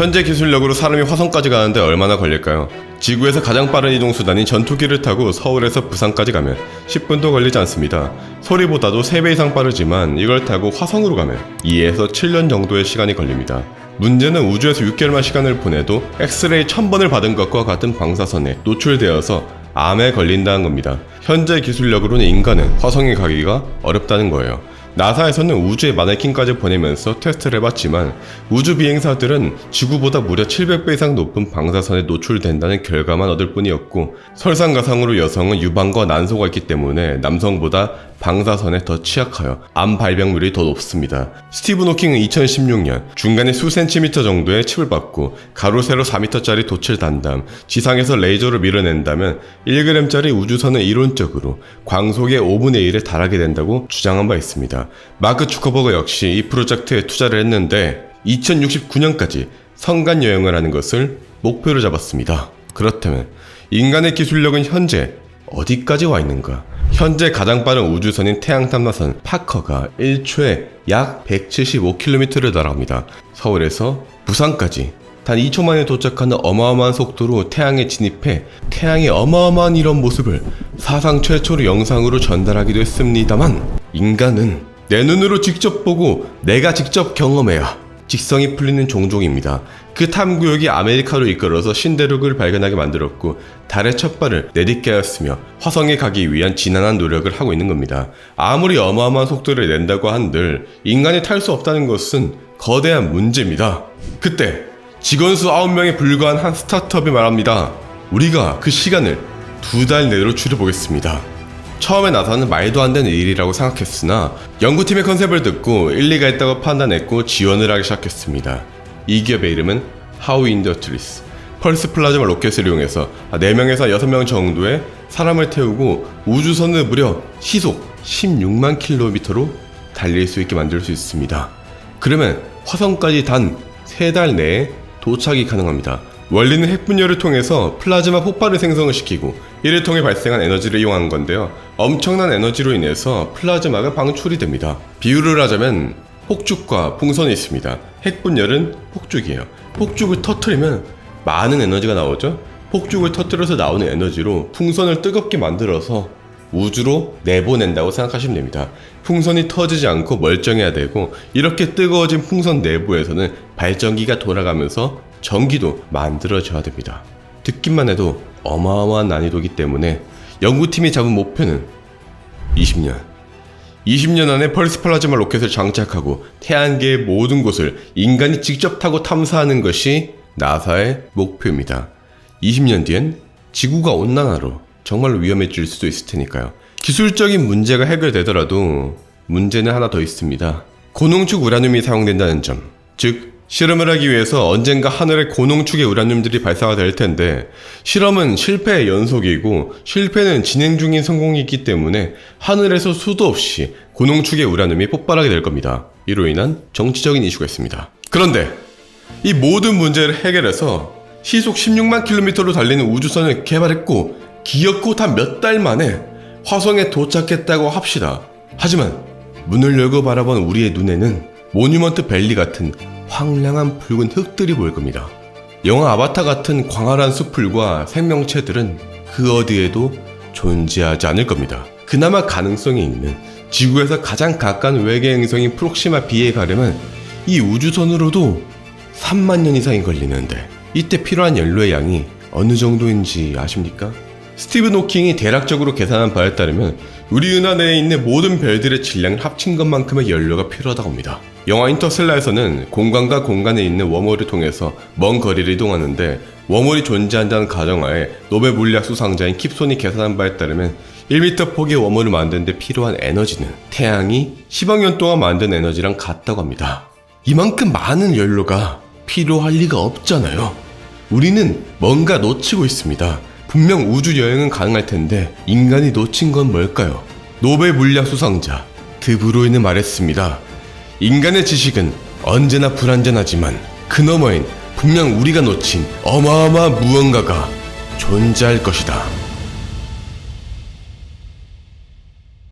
현재 기술력으로 사람이 화성까지 가는데 얼마나 걸릴까요? 지구에서 가장 빠른 이동수단인 전투기를 타고 서울에서 부산까지 가면 10분도 걸리지 않습니다. 소리보다도 3배 이상 빠르지만 이걸 타고 화성으로 가면 2에서 7년 정도의 시간이 걸립니다. 문제는 우주에서 6개월만 시간을 보내도 엑스레이 1000번을 받은 것과 같은 방사선에 노출되어서 암에 걸린다는 겁니다. 현재 기술력으로는 인간은 화성에 가기가 어렵다는 거예요. 나사에서는 우주에 마네킹까지 보내면서 테스트를 해봤지만 우주 비행사들은 지구보다 무려 700배 이상 높은 방사선에 노출된다는 결과만 얻을 뿐이었고, 설상가상으로 여성은 유방과 난소가 있기 때문에 남성보다 방사선에 더 취약하여 암 발병률이 더 높습니다. 스티븐 호킹은 2016년 중간에 수센티미터 정도의 칩을 받고 가로 세로 4m짜리 돛을 단 다음 지상에서 레이저로 밀어낸다면 1g짜리 우주선은 이론적으로 광속의 5분의 1에 달하게 된다고 주장한 바 있습니다. 마크 주커버그 역시 이 프로젝트에 투자를 했는데 2069년까지 성간 여행을 하는 것을 목표로 잡았습니다. 그렇다면 인간의 기술력은 현재 어디까지 와 있는가? 현재 가장 빠른 우주선인 태양 탐사선 파커가 1초에 약 175km를 날아갑니다. 서울에서 부산까지 단 2초 만에 도착하는 어마어마한 속도로 태양에 진입해 태양의 어마어마한 이런 모습을 사상 최초로 영상으로 전달하기도 했습니다만, 인간은 내 눈으로 직접 보고 내가 직접 경험해야 직성이 풀리는 종족입니다. 그 탐구역이 아메리카로 이끌어서 신대륙을 발견하게 만들었고 달의 첫 발을 내딛게 하였으며 화성에 가기 위한 지난한 노력을 하고 있는 겁니다. 아무리 어마어마한 속도를 낸다고 한들 인간이 탈 수 없다는 것은 거대한 문제입니다. 그때 직원 수 9명에 불과한 한 스타트업이 말합니다. 우리가 그 시간을 2달 내로 줄여보겠습니다. 처음에 나사는 말도 안 되는 일이라고 생각했으나 연구팀의 컨셉을 듣고 일리가 있다고 판단했고 지원을 하기 시작했습니다. 이 기업의 이름은 하우 인더스트리스. 펄스 플라즈마 로켓을 이용해서 4명에서 6명 정도의 사람을 태우고 우주선을 무려 시속 16만 킬로미터로 달릴 수 있게 만들 수 있습니다. 그러면 화성까지 단 3달 내에 도착이 가능합니다. 원리는 핵분열을 통해서 플라즈마 폭발을 생성을 시키고 이를 통해 발생한 에너지를 이용하는 건데요. 엄청난 에너지로 인해서 플라즈마가 방출이 됩니다. 비유를 하자면 폭죽과 풍선이 있습니다. 핵분열은 폭죽이에요. 폭죽을 터뜨리면 많은 에너지가 나오죠. 폭죽을 터뜨려서 나오는 에너지로 풍선을 뜨겁게 만들어서 우주로 내보낸다고 생각하시면 됩니다. 풍선이 터지지 않고 멀쩡해야 되고, 이렇게 뜨거워진 풍선 내부에서는 발전기가 돌아가면서 전기도 만들어져야 됩니다. 듣기만 해도 어마어마한 난이도이기 때문에 연구팀이 잡은 목표는 20년 안에 펄스 플라즈마 로켓을 장착하고 태양계의 모든 곳을 인간이 직접 타고 탐사하는 것이 나사의 목표입니다. 20년 뒤엔 지구가 온난화로 정말로 위험해질 수도 있을 테니까요. 기술적인 문제가 해결되더라도 문제는 하나 더 있습니다. 고농축 우라늄이 사용된다는 점. 즉, 실험을 하기 위해서 언젠가 하늘에 고농축의 우라늄들이 발사가 될 텐데, 실험은 실패의 연속이고 실패는 진행 중인 성공이 있기 때문에 하늘에서 수도 없이 고농축의 우라늄이 폭발하게 될 겁니다. 이로 인한 정치적인 이슈가 있습니다. 그런데 이 모든 문제를 해결해서 시속 16만 킬로미터로 달리는 우주선을 개발했고 기어코 단 몇 달 만에 화성에 도착했다고 합시다. 하지만 문을 열고 바라본 우리의 눈에는 모뉴먼트 밸리 같은 황량한 붉은 흙들이 보일 겁니다. 영화 아바타 같은 광활한 숲풀과 생명체들은 그 어디에도 존재하지 않을 겁니다. 그나마 가능성이 있는 지구에서 가장 가까운 외계 행성인 프록시마 B에 가려면 이 우주선으로도 3만 년 이상이 걸리는데, 이때 필요한 연료의 양이 어느 정도인지 아십니까? 스티븐 호킹이 대략적으로 계산한 바에 따르면 우리 은하 내에 있는 모든 별들의 질량을 합친 것만큼의 연료가 필요하다고 합니다. 영화 인터스텔라에서는 공간과 공간에 있는 웜홀을 통해서 먼 거리를 이동하는데, 웜홀이 존재한다는 가정하에 노벨 물리학 수상자인 킵손이 계산한 바에 따르면 1m 폭의 웜홀을 만드는 데 필요한 에너지는 태양이 10억 년 동안 만든 에너지랑 같다고 합니다. 이만큼 많은 연료가 필요할 리가 없잖아요. 우리는 뭔가 놓치고 있습니다. 분명 우주 여행은 가능할 텐데 인간이 놓친 건 뭘까요? 노벨 물리학 수상자 드브로이는 말했습니다. 인간의 지식은 언제나 불완전하지만 그 너머엔 분명 우리가 놓친 어마어마한 무언가가 존재할 것이다.